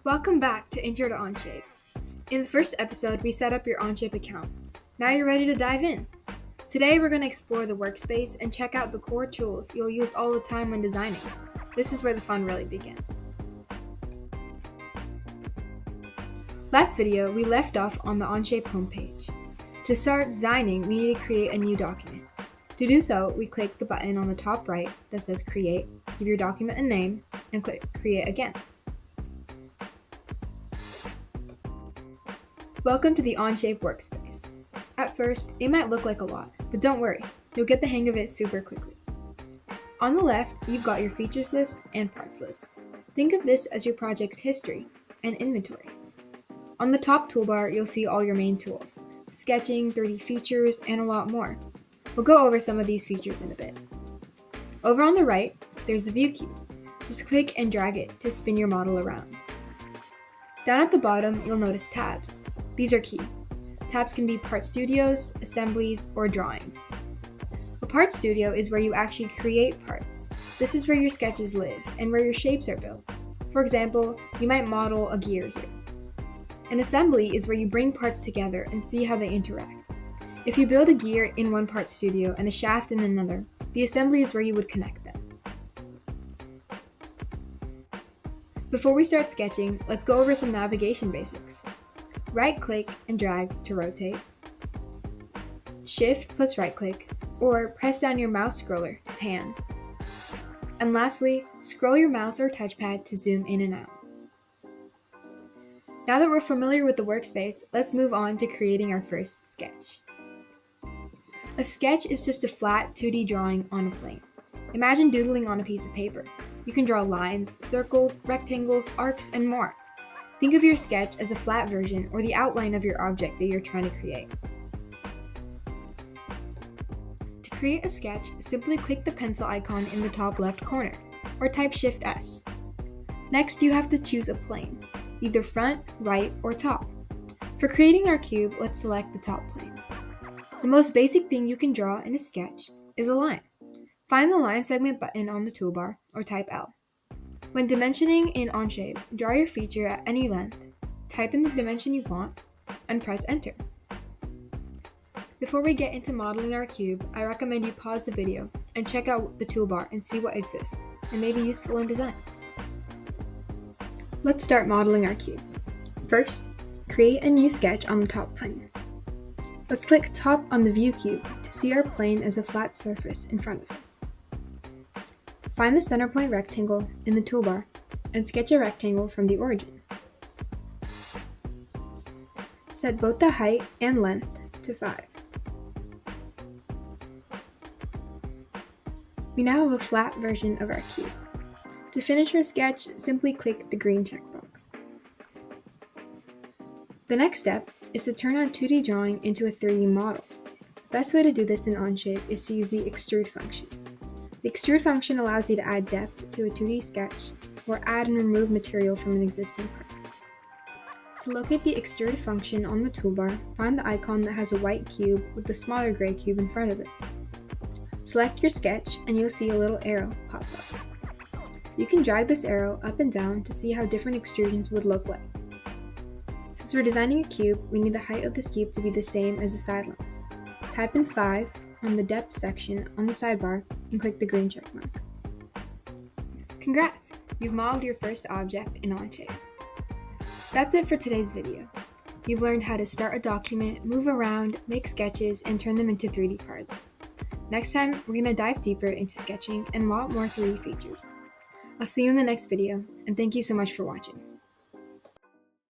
Welcome back to Intro to Onshape. In the first episode, we set up your Onshape account. Now you're ready to dive in. Today, we're going to explore the workspace and check out the core tools you'll use all the time when designing. This is where the fun really begins. Last video, we left off on the Onshape homepage. To start designing, we need to create a new document. To do so, we click the button on the top right that says Create, give your document a name, and click Create again. Welcome to the Onshape Workspace. At first, it might look like a lot, but don't worry, you'll get the hang of it super quickly. On the left, you've got your features list and parts list. Think of this as your project's history and inventory. On the top toolbar, you'll see all your main tools, sketching, 3D features, and a lot more. We'll go over some of these features in a bit. Over on the right, there's the view cube. Just click and drag it to spin your model around. Down at the bottom, you'll notice tabs. These are key. Tabs can be part studios, assemblies, or drawings. A part studio is where you actually create parts. This is where your sketches live and where your shapes are built. For example, you might model a gear here. An assembly is where you bring parts together and see how they interact. If you build a gear in one part studio and a shaft in another, the assembly is where you would connect them. Before we start sketching, let's go over some navigation basics. Right-click and drag to rotate. Shift plus right-click, or press down your mouse scroller to pan. And lastly, scroll your mouse or touchpad to zoom in and out. Now that we're familiar with the workspace, let's move on to creating our first sketch. A sketch is just a flat 2D drawing on a plane. Imagine doodling on a piece of paper. You can draw lines, circles, rectangles, arcs, and more. Think of your sketch as a flat version or the outline of your object that you're trying to create. To create a sketch, simply click the pencil icon in the top left corner, or type Shift S. Next, you have to choose a plane, either front, right, or top. For creating our cube, let's select the top plane. The most basic thing you can draw in a sketch is a line. Find the line segment button on the toolbar, or type L. When dimensioning in Onshape, draw your feature at any length, type in the dimension you want, and press Enter. Before we get into modeling our cube, I recommend you pause the video and check out the toolbar and see what exists, and may be useful in designs. Let's start modeling our cube. First, create a new sketch on the top plane. Let's click Top on the view cube to see our plane as a flat surface in front of us. Find the center point rectangle in the toolbar and sketch a rectangle from the origin. Set both the height and length to 5. We now have a flat version of our cube. To finish our sketch, simply click the green checkbox. The next step is to turn our 2D drawing into a 3D model. The best way to do this in Onshape is to use the extrude function. The extrude function allows you to add depth to a 2D sketch or add and remove material from an existing part. To locate the extrude function on the toolbar, find the icon that has a white cube with the smaller gray cube in front of it. Select your sketch and you'll see a little arrow pop up. You can drag this arrow up and down to see how different extrusions would look like. Since we're designing a cube, we need the height of this cube to be the same as the side lengths. Type in 5 on the depth section on the sidebar and click the green check mark. Congrats! You've modeled your first object in Onshape. That's it for today's video. You've learned how to start a document, move around, make sketches, and turn them into 3D parts. Next time, we're going to dive deeper into sketching and a lot more 3D features. I'll see you in the next video, and thank you so much for watching.